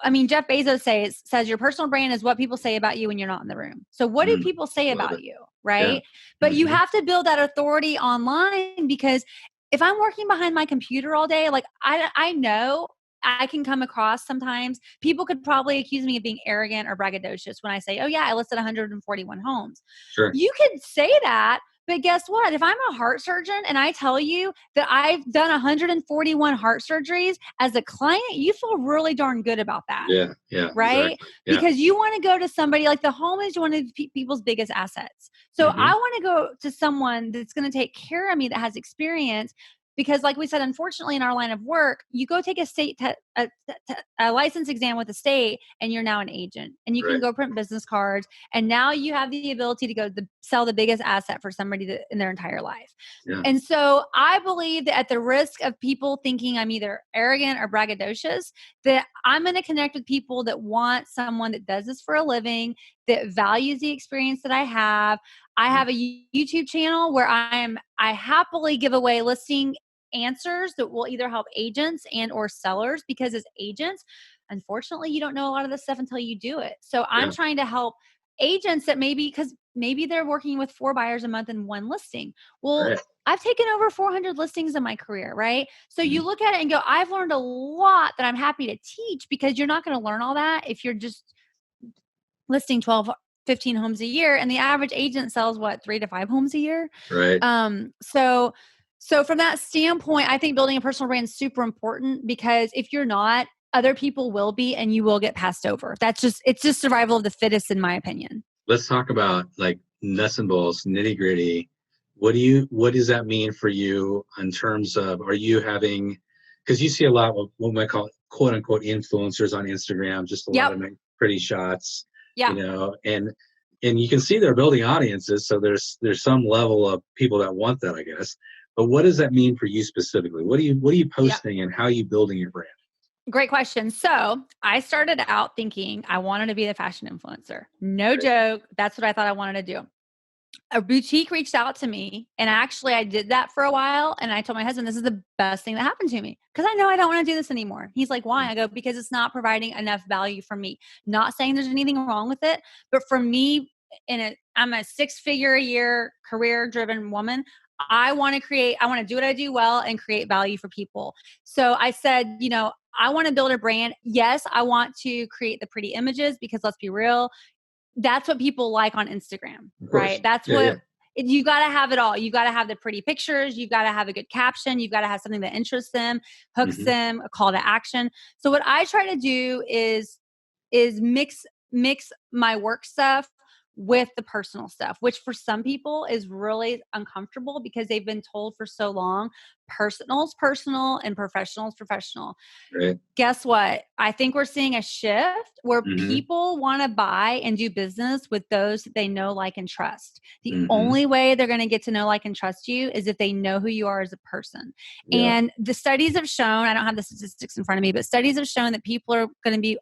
I mean, Jeff Bezos says your personal brand is what people say about you when you're not in the room. So what do Mm. people say Love about it. you, Yeah. right? But you hmm have to build that authority online because if I'm working behind my computer all day, like I know I can come across sometimes. People could probably accuse me of being arrogant or braggadocious when I say, "Oh yeah, I listed 141 homes." Sure. You could say that, but guess what? If I'm a heart surgeon and I tell you that I've done 141 heart surgeries as a client, you feel really darn good about that, Yeah. Yeah. right? Exactly. Yeah. Because you want to go to somebody like the home is one of people's biggest assets. So I hmm want to go to someone that's going to take care of me that has experience because like we said, unfortunately in our line of work, you go take a a license exam with the state and you're now an agent and you can Right. go print business cards. And now you have the ability to go sell the biggest asset for somebody in their entire life. Yeah. And so I believe that at the risk of people thinking I'm either arrogant or braggadocious, that I'm going to connect with people that want someone that does this for a living, that values the experience that I have. I have a YouTube channel where I happily give away listing answers that will either help agents and or sellers, because as agents, unfortunately, you don't know a lot of this stuff until you do it. So I'm trying to help agents that because maybe they're working with 4 buyers a month and 1 listing. Well, Right. I've taken over 400 listings in my career, right? So you Mhm. look at it and go, I've learned a lot that I'm happy to teach, because you're not going to learn all that if you're just listing 12, 15 homes a year. And the average agent sells what, 3 to 5 homes a year? Right. So from that standpoint, I think building a personal brand is super important, because if you're not, other people will be, and you will get passed over. It's just survival of the fittest, in my opinion. Let's talk about like nuts and bolts, nitty gritty. What does that mean for you in terms of, are you having, because you see a lot of what we might call quote unquote influencers on Instagram, just a lot of pretty shots, Yeah. and you can see they're building audiences. So there's some level of people that want that, I guess. But what does that mean for you specifically? What are you posting and how are you building your brand? Great question. So I started out thinking I wanted to be the fashion influencer. No joke. That's what I thought I wanted to do. A boutique reached out to me, and actually I did that for a while. And I told my husband, this is the best thing that happened to me, because I know I don't want to do this anymore. He's like, why? I go, because it's not providing enough value for me. Not saying there's anything wrong with it, but for me, I'm a 6-figure a year career driven woman. I want to do what I do well and create value for people. So I said, I want to build a brand. Yes, I want to create the pretty images, because let's be real, that's what people like on Instagram, right? That's what you got to have it all. You got to have the pretty pictures. You've got to have a good caption. You've got to have something that interests them, hooks them, a call to action. So what I try to do is mix my work stuff with the personal stuff, which for some people is really uncomfortable, because they've been told for so long, personal's personal and professional's professional. Right. Guess what? I think we're seeing a shift where people want to buy and do business with those that they know, like, and trust. The only way they're going to get to know, like, and trust you is if they know who you are as a person. Yeah. And the studies have shown, I don't have the statistics in front of me, but studies have shown that people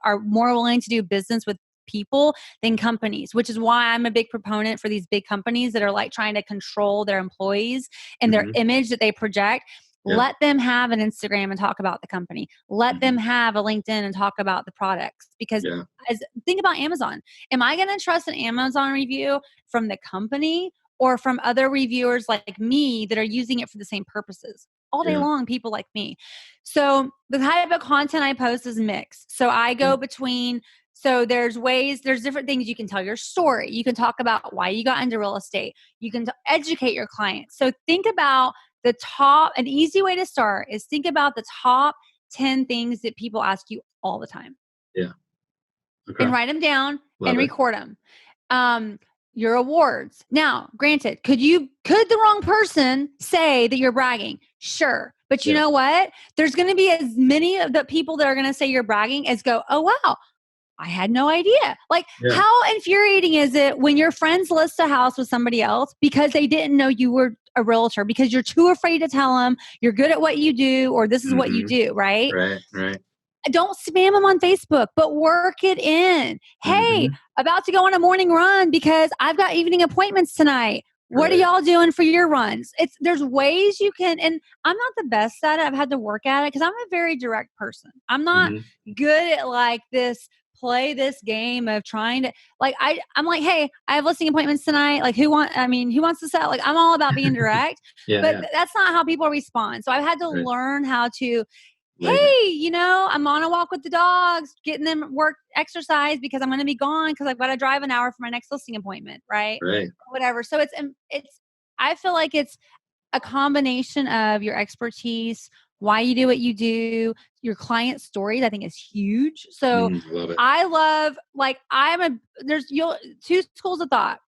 are more willing to do business with people than companies, which is why I'm a big proponent for these big companies that are like trying to control their employees and their image that they project. Yeah. Let them have an Instagram and talk about the company. Let them have a LinkedIn and talk about the products. Because think about Amazon. Am I going to trust an Amazon review from the company or from other reviewers like me that are using it for the same purposes? All day long, people like me. So the type of content I post is mixed. So I go between, so there's different things. You can tell your story. You can talk about why you got into real estate. You can educate your clients. So think about an easy way to start is think about the top 10 things that people ask you all the time. Yeah. Okay. And write them down and record them. Your awards. Now, granted, could the wrong person say that you're bragging? Sure. But you know what? There's going to be as many of the people that are going to say you're bragging as go, oh, wow, I had no idea. Like, how infuriating is it when your friends list a house with somebody else because they didn't know you were a realtor, because you're too afraid to tell them you're good at what you do, or this is what you do, right? Right. Don't spam them on Facebook, but work it in. Hey, about to go on a morning run because I've got evening appointments tonight. What are y'all doing for your runs? There's ways you can, and I'm not the best at it. I've had to work at it because I'm a very direct person. I'm not good at like play this game of trying to I'm like, hey, I have listing appointments tonight. Like who wants to sell? Like I'm all about being direct, but that's not how people respond. So I've had to learn how to, hey, I'm on a walk with the dogs, getting them work exercise because I'm going to be gone because I've got to drive an hour for my next listing appointment. Right. Whatever. So I feel like it's a combination of your expertise, why you do what you do, your client stories, I think is huge. So love it. I love, there's two schools of thought.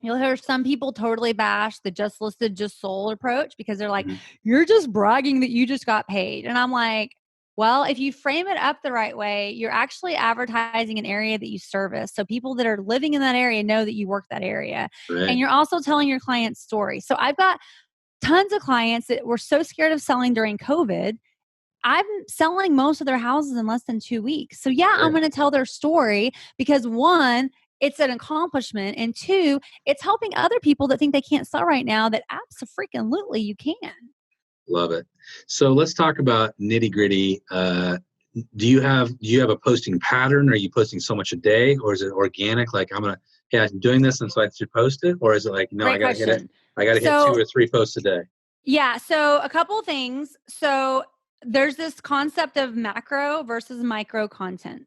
You'll hear some people totally bash the just listed, just sold approach because they're like, Mm-hmm. you're just bragging that you just got paid. And I'm like, well, if you frame it up the right way, you're actually advertising an area that you service. So people that are living in that area know that you work that area. And Right. you're also telling your client's story. So I've got tons of clients that were so scared of selling during COVID. I'm selling most of their houses in less than 2 weeks. So yeah, I'm Right. going to tell their story because one, it's an accomplishment, and two, it's helping other people that think they can't sell right now that absolutely you can. Love it. So let's talk about nitty gritty. Do you have a posting pattern? Are you posting so much a day, or is it organic? Like I'm doing this, and so I should post it, or is it like no, I Great gotta hit it. question. I gotta hit 2 So or 3 posts a day. yeah, so a couple of things. So there's this concept of macro versus micro content.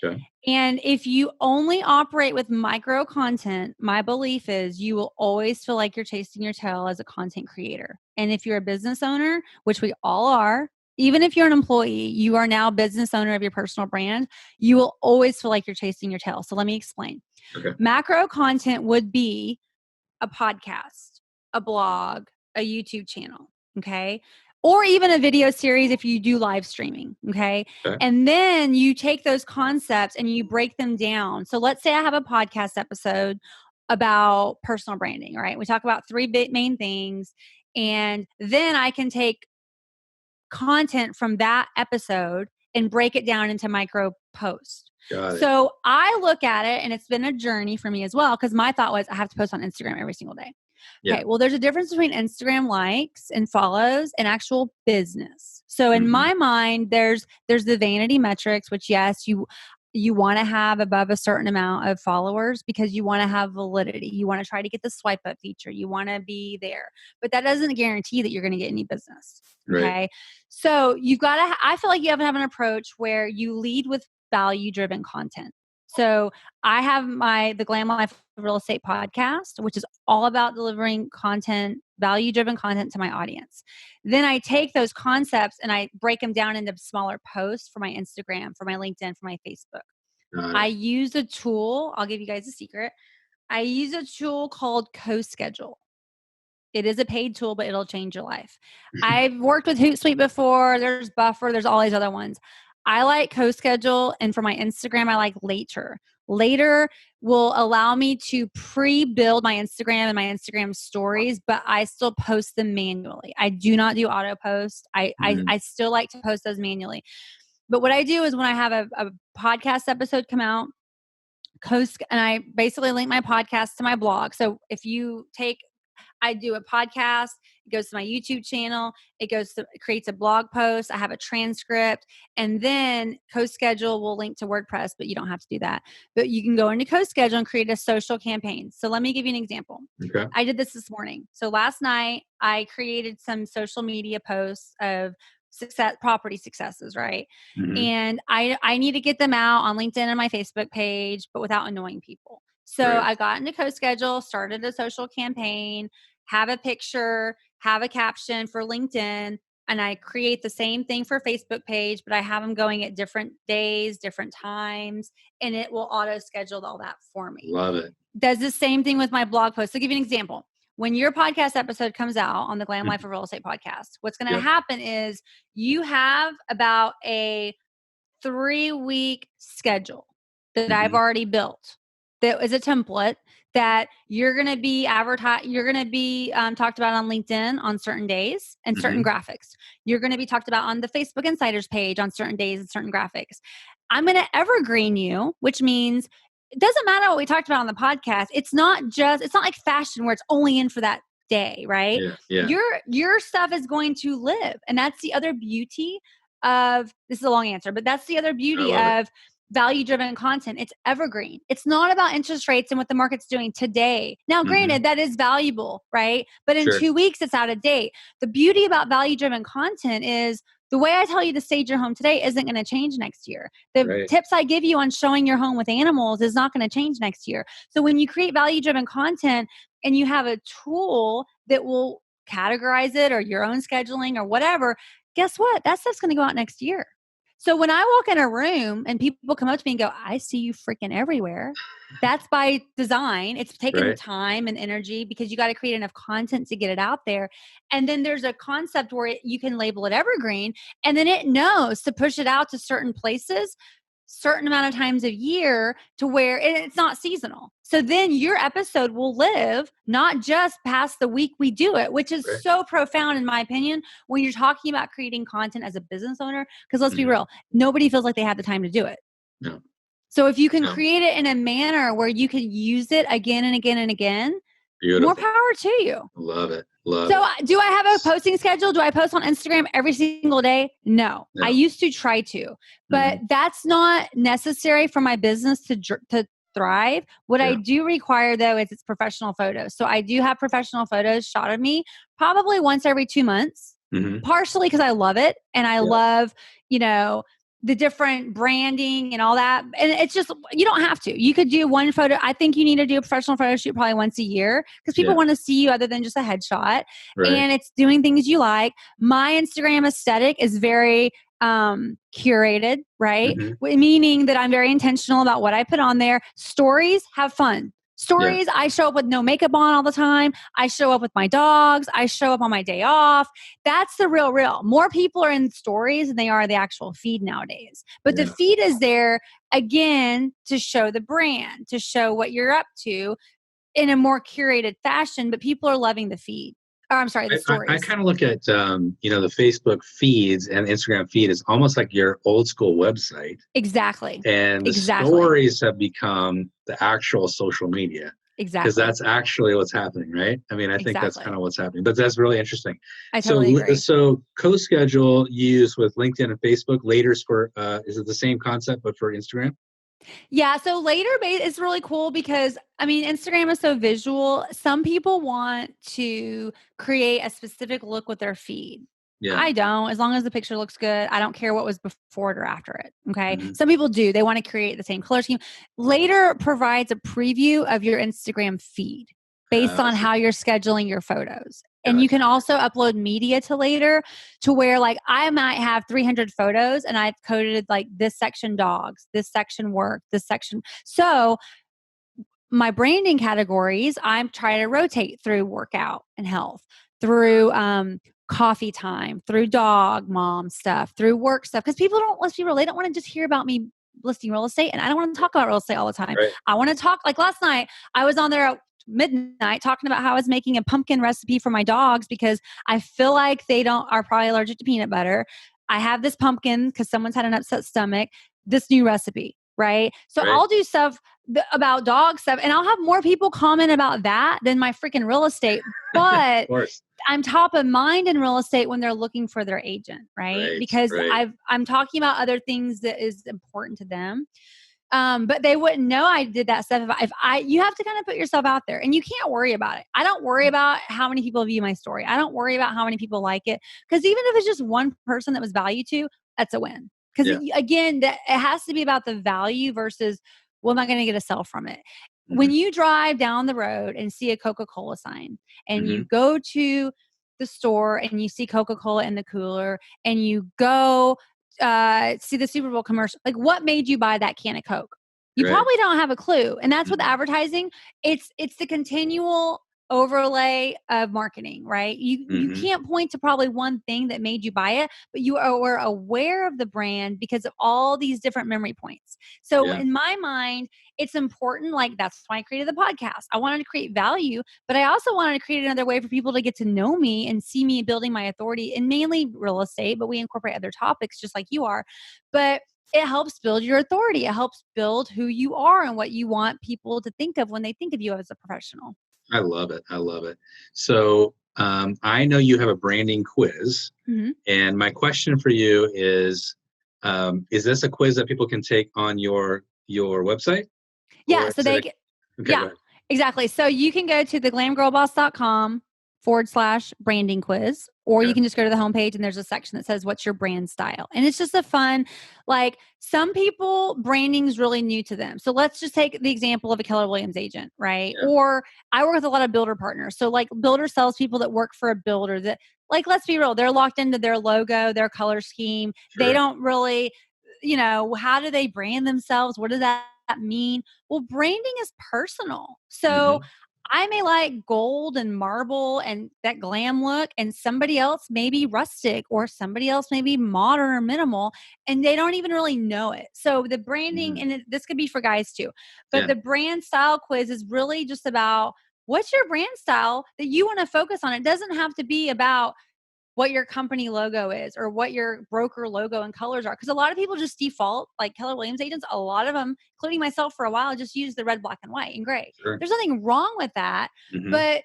Okay. And if you only operate with micro content, my belief is you will always feel like you're chasing your tail as a content creator. And if you're a business owner, which we all are, even if you're an employee, you are now business owner of your personal brand, you will always feel like you're chasing your tail. So let me explain. Okay. Macro content would be a podcast, a blog, a YouTube channel, okay? Or even a video series if you do live streaming, okay? Okay. And then you take those concepts and you break them down. So let's say I have a podcast episode about personal branding, right? We talk about three main things, and then I can take content from that episode and break it down into micro posts. Got it. So I look at it, and it's been a journey for me as well, because my thought was I have to post on Instagram every single day. Yeah. Okay, well, there's a difference between Instagram likes and follows and actual business. So in my mind, there's the vanity metrics, which yes, you want to have above a certain amount of followers because you want to have validity. You want to try to get the swipe up feature. You want to be there. But that doesn't guarantee that you're going to get any business. Right. Okay. So you've got to, I feel like you have to have an approach where you lead with value driven content. So I have the Glam Life Real Estate podcast, which is all about delivering content, value driven content to my audience. Then I take those concepts and I break them down into smaller posts for my Instagram, for my LinkedIn, for my Facebook. I use a tool. I'll give you guys a secret. I use a tool called CoSchedule. It is a paid tool, but it'll change your life. I've worked with Hootsuite before. There's Buffer. There's all these other ones. I like CoSchedule, and for my Instagram, I like Later. Later will allow me to pre-build my Instagram and my Instagram stories, but I still post them manually. I do not do auto post. I still like to post those manually. But what I do is when I have a podcast episode come out, and I basically link my podcast to my blog. So if you take I do a podcast. It goes to my YouTube channel. It creates a blog post. I have a transcript, and then CoSchedule will link to WordPress, but you don't have to do that. But you can go into CoSchedule and create a social campaign. So let me give you an example. Okay. I did this morning. So last night I created some social media posts of property successes, right? And I need to get them out on LinkedIn and my Facebook page, but without annoying people. So I got into CoSchedule, started a social campaign, have a picture, have a caption for LinkedIn, and I create the same thing for Facebook page, but I have them going at different days, different times, and it will auto schedule all that for me. Love it. Does the same thing with my blog post. So I'll give you an example. When your podcast episode comes out on the Glam Life of Real Estate podcast, what's going to happen is you have about a 3-week schedule that I've already built. That is a template that you're going to be talked about on LinkedIn on certain days and certain graphics. You're going to be talked about on the Facebook Insiders page on certain days and certain graphics. I'm going to evergreen you, which means it doesn't matter what we talked about on the podcast. It's not like fashion where it's only in for that day, right? Yeah. Your stuff is going to live. And that's the other beauty of, this is a long answer, but that's the other beauty of value-driven content. It's evergreen. It's not about interest rates and what the market's doing today. Now, granted, that is valuable, right? But in 2 weeks, it's out of date. The beauty about value-driven content is the way I tell you to stage your home today isn't going to change next year. The tips I give you on showing your home with animals is not going to change next year. So when you create value-driven content and you have a tool that will categorize it or your own scheduling or whatever, guess what? That stuff's going to go out next year. So when I walk in a room and people come up to me and go, I see you freaking everywhere. That's by design. It's taken Right. time and energy because you got to create enough content to get it out there. And then there's a concept where you can label it evergreen, and then it knows to push it out to certain places, certain amount of times a year, to where it's not seasonal. So then your episode will live not just past the week we do it, which is Right. so profound in my opinion when you're talking about creating content as a business owner. Because let's be real, nobody feels like they have the time to do it. No. So if you can No. create it in a manner where you can use it again and again and again, Beautiful. more power to you. Love it. Love So it. do I have a posting schedule? Do I post on Instagram every single day? No. I used to try to, but that's not necessary for my business to thrive. What I do require though is it's professional photos. So I do have professional photos shot of me probably once every 2 months, partially because I love it. And I love, the different branding and all that. And it's just, you don't have to. You could do one photo. I think you need to do a professional photo shoot probably once a year because people want to see you other than just a headshot. Right. And it's doing things you like. My Instagram aesthetic is very curated, right? Meaning that I'm very intentional about what I put on there. Stories, have fun. Stories, I show up with no makeup on all the time. I show up with my dogs. I show up on my day off. That's the real. More people are in stories than they are the actual feed nowadays. But the feed is there, again, to show the brand, to show what you're up to in a more curated fashion. But people are loving the feed. Or, I'm sorry, the stories. I kind of look at, the Facebook feeds and Instagram feed is almost like your old school website. Exactly. And the stories have become the actual social media. Exactly. Because that's actually what's happening, right? I mean, I think that's kind of what's happening, but that's really interesting. I totally agree. So co-schedule you use with LinkedIn and Facebook. Later's for, is it the same concept, but for Instagram? Yeah. So later is really cool because Instagram is so visual. Some people want to create a specific look with their feed. Yeah. I don't. As long as the picture looks good, I don't care what was before it or after it. Okay. Some people do. They want to create the same color scheme. Later provides a preview of your Instagram feed based on how you're scheduling your photos. And you can also upload media to Later to where like I might have 300 photos and I've coded like this section dogs, this section work, this section. So my branding categories, I'm trying to rotate through workout and health, through coffee time, through dog mom stuff, through work stuff. Because people don't, let's be real, they don't want to just hear about me listing real estate. And I don't want to talk about real estate all the time. Right. I want to talk, like last night, I was on there at midnight talking about how I was making a pumpkin recipe for my dogs because I feel like they are probably allergic to peanut butter. I have this pumpkin because someone's had an upset stomach, this new recipe. Right. So I'll do stuff about dog stuff and I'll have more people comment about that than my freaking real estate. But I'm top of mind in real estate when they're looking for their agent. Right. Because I'm talking about other things that is important to them. But they wouldn't know I did that stuff. You have to kind of put yourself out there and you can't worry about it. I don't worry about how many people view my story. I don't worry about how many people like it. Because even if it's just one person that was value to, that's a win. Because again, it has to be about the value versus what am I going to get a sell from it? When you drive down the road and see a Coca-Cola sign and you go to the store and you see Coca-Cola in the cooler and you go see the Super Bowl commercial, like what made you buy that can of Coke? You probably don't have a clue. And that's with advertising. It's the continual overlay of marketing, right? You can't point to probably one thing that made you buy it, but you are aware of the brand because of all these different memory points. So in my mind, it's important. Like that's why I created the podcast. I wanted to create value, but I also wanted to create another way for people to get to know me and see me building my authority in mainly real estate, but we incorporate other topics just like you are. But it helps build your authority. It helps build who you are and what you want people to think of when they think of you as a professional. I love it. I love it. So I know you have a branding quiz. And my question for you is this a quiz that people can take on your website? Yeah. So exactly. So you can go to theglamgirlboss.com/branding quiz, or you can just go to the homepage and there's a section that says, what's your brand style? And it's just a fun, like some people branding is really new to them. So let's just take the example of a Keller Williams agent, right? Yeah. Or I work with a lot of builder partners. So like builder salespeople that work for a builder that, like, let's be real, they're locked into their logo, their color scheme. Sure. They don't really how do they brand themselves? What does that mean? Well, branding is personal. So Hmm. I may like gold and marble and that glam look, and somebody else may be rustic, or somebody else may be modern or minimal, and they don't even really know it. So the branding, Hmm. and this could be for guys too, but Yeah. the brand style quiz is really just about what's your brand style that you want to focus on. It doesn't have to be about what your company logo is or what your broker logo and colors are. Because a lot of people just default, like Keller Williams agents, a lot of them, including myself for a while, just use the red, black, and white and gray. Sure. There's nothing wrong with that. Hmm. But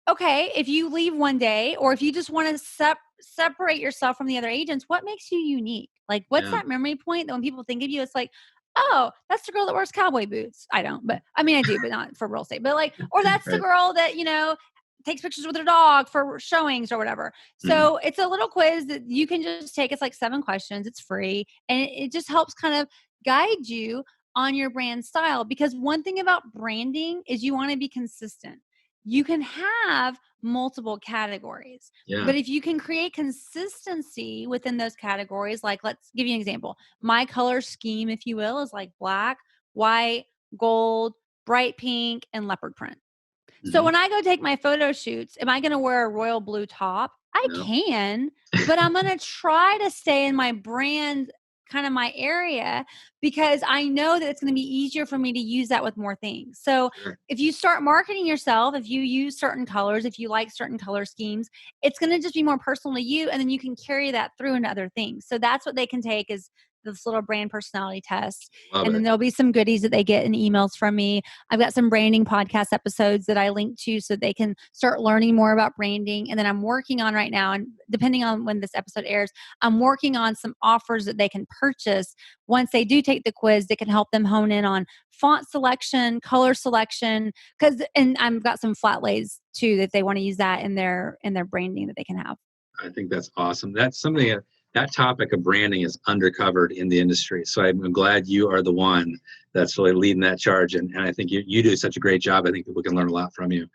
okay, if you leave one day, or if you just want to separate yourself from the other agents, what makes you unique? Like, what's Yeah. that memory point that when people think of you, it's like, oh, that's the girl that wears cowboy boots. I don't, but I mean, I do, but not for real estate. But like, or that's the Right. girl that, takes pictures with her dog for showings or whatever. Hmm. So it's a little quiz that you can just take. It's like 7 questions. It's free. And it just helps kind of guide you on your brand style. Because one thing about branding is you want to be consistent. You can have multiple categories, Yeah. but if you can create consistency within those categories, like let's give you an example. My color scheme, if you will, is like black, white, gold, bright pink, and leopard print. So Hmm. when I go take my photo shoots, am I going to wear a royal blue top? I No. can, but I'm going to try to stay in my brand, kind of my area, because I know that it's going to be easier for me to use that with more things. So Sure. if you start marketing yourself, if you use certain colors, if you like certain color schemes, it's going to just be more personal to you. And then you can carry that through into other things. So that's what they can take, is this little brand personality test. Love And then it. there'll be some goodies that they get in emails from me. I've got some branding podcast episodes that I link to so they can start learning more about branding. And then I'm working on right now, and depending on when this episode airs, I'm working on some offers that they can purchase once they do take the quiz that can help them hone in on font selection, color selection, and I've got some flat lays too that they want to use that in their branding that they can have. I think that's awesome. That's something that topic of branding is undercovered in the industry. So I'm glad you are the one that's really leading that charge. And I think you do such a great job. I think people can learn a lot from you. Well,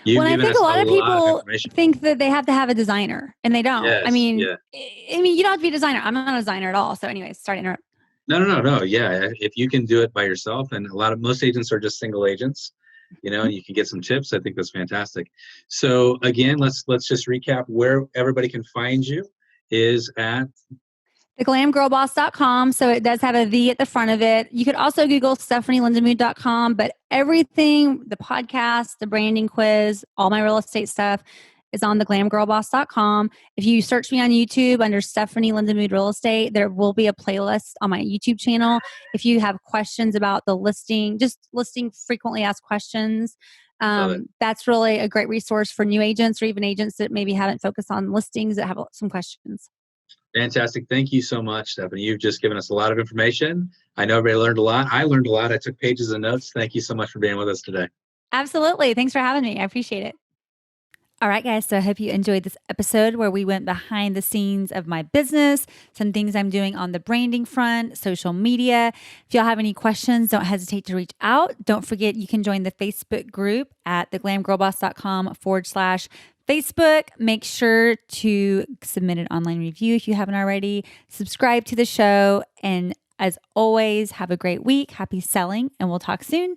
You've and I given think a us a lot of lot of people information. think that they have to have a designer, and they don't. I Yes. mean, Yeah. you don't have to be a designer. I'm not a designer at all. So, anyways, sorry to interrupt. No. Yeah. If you can do it by yourself, and most agents are just single agents, and you can get some tips. I think that's fantastic. So again, let's just recap where everybody can find you is at. Theglamgirlboss.com. So it does have a V at the front of it. You could also Google StephanieLindamood.com, but everything, the podcast, the branding quiz, all my real estate stuff is on theglamgirlboss.com. If you search me on YouTube under Stephanie Lindamood Real Estate, there will be a playlist on my YouTube channel. If you have questions about the listing, just listing frequently asked questions, Love it. that's really a great resource for new agents or even agents that maybe haven't focused on listings that have some questions. Fantastic. Thank you so much, Stephanie. You've just given us a lot of information. I know everybody learned a lot. I learned a lot. I took pages of notes. Thank you so much for being with us today. Absolutely. Thanks for having me. I appreciate it. All right, guys. So I hope you enjoyed this episode where we went behind the scenes of my business, some things I'm doing on the branding front, social media. If y'all have any questions, don't hesitate to reach out. Don't forget, you can join the Facebook group at theglamgirlboss.com/Facebook. Make sure to submit an online review if you haven't already. Subscribe to the show. And as always, have a great week. Happy selling, and we'll talk soon.